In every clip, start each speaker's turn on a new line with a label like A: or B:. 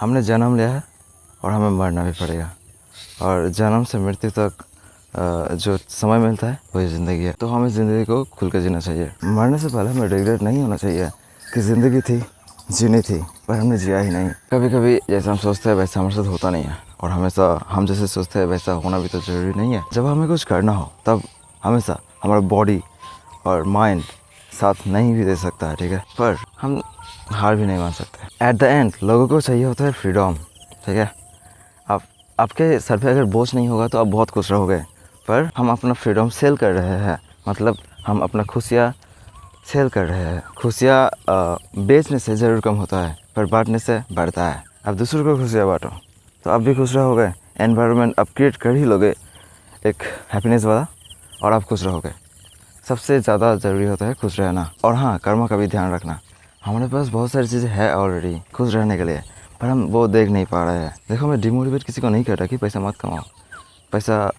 A: हमने जन्म लिया है और हमें मरना भी पड़ेगा, और जन्म से मृत्यु तक जो समय मिलता है वही ज़िंदगी है। तो हमें ज़िंदगी को खुल कर जीना चाहिए। मरने से पहले हमें रिग्रेट नहीं होना चाहिए कि ज़िंदगी थी, जीनी थी, पर हमने जिया ही नहीं। कभी कभी जैसा हम सोचते हैं वैसा हमारे साथ होता नहीं है, और हमेशा हम जैसे सोचते हैं वैसा होना भी तो ज़रूरी नहीं है। जब हमें कुछ करना हो तब हमेशा हमारा बॉडी और माइंड साथ नहीं भी दे सकता है, ठीक है, पर हम हार भी नहीं मान सकते। एट द एंड लोगों को चाहिए होता है फ्रीडम, ठीक है। आपके सर पे अगर बोझ नहीं होगा तो आप बहुत खुश रहोगे, पर हम अपना फ्रीडम सेल कर रहे हैं, मतलब हम अपना खुशियाँ सेल कर रहे हैं। खुशियाँ बेचने से ज़रूर कम होता है, पर बांटने से बढ़ता है। आप दूसरों को खुशियाँ बांटो तो आप भी खुश रहोगे, एनवायरनमेंट आप क्रिएट कर ही लोगे एक हैप्पीनेस वाला, और आप खुश रहोगे। सबसे ज़्यादा ज़रूरी होता है खुश रहना। और हाँ, कर्म का भी ध्यान रखना। हमारे पास बहुत सारी चीज़ें हैं ऑलरेडी खुश रहने के लिए, पर हम वो देख नहीं पा रहे हैं। देखो, मैं डिमोटिवेट किसी को नहीं कर रहा कि पैसा मत कमाओ। पैसा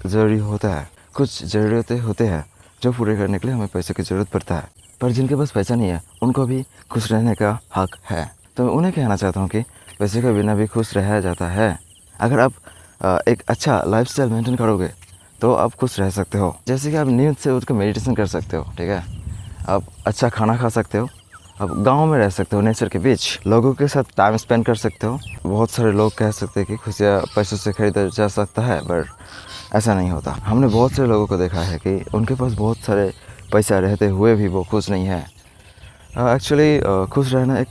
A: ज़रूरी होता है, कुछ ज़रूरतें होते हैं जो पूरे करने के लिए हमें पैसे की ज़रूरत पड़ता है, पर जिनके पास पैसा नहीं है उनको भी खुश रहने का हक है। तो मैं उन्हें कहना चाहता हूँ कि पैसे के बिना भी खुश रहा जाता है। अगर आप एक अच्छा लाइफस्टाइल मेंटेन करोगे तो आप खुश रह सकते हो। जैसे कि आप नींद से उठ कर मेडिटेशन कर सकते हो, ठीक है, आप अच्छा खाना खा सकते हो, आप गांव में रह सकते हो, नेचर के बीच लोगों के साथ टाइम स्पेंड कर सकते हो। बहुत सारे लोग कह सकते हैं कि खुशियाँ पैसों से खरीदा जा सकता है, पर ऐसा नहीं होता। हमने बहुत सारे लोगों को देखा है कि उनके पास बहुत सारे पैसा रहते हुए भी वो खुश नहीं है। एक्चुअली खुश रहना एक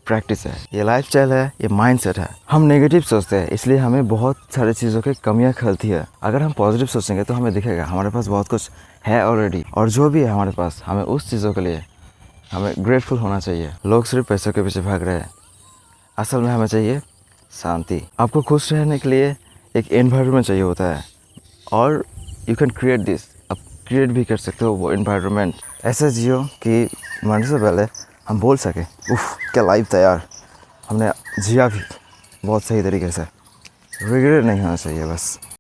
A: प्रैक्टिस है, ये लाइफस्टाइल है, ये माइंडसेट है। हम नेगेटिव सोचते हैं इसलिए हमें बहुत सारी चीज़ों की कमियां खलती है। अगर हम पॉजिटिव सोचेंगे तो हमें दिखेगा हमारे पास बहुत कुछ है ऑलरेडी, और जो भी है हमारे पास हमें उस चीज़ों के लिए हमें ग्रेटफुल होना चाहिए। लोग सिर्फ पैसों के पीछे भाग रहे हैं, असल में हमें चाहिए शांति। आपको खुश रहने के लिए एक एनवायरनमेंट चाहिए होता है, और यू कैन क्रिएट दिस। आप क्रिएट भी कर सकते हो वो एनवायरनमेंट। ऐसे जियो कि मरने से पहले हम बोल सके उफ क्या लाइफ था यार, हमने जिया भी बहुत सही तरीके से। रिग्रेट नहीं होना चाहिए बस।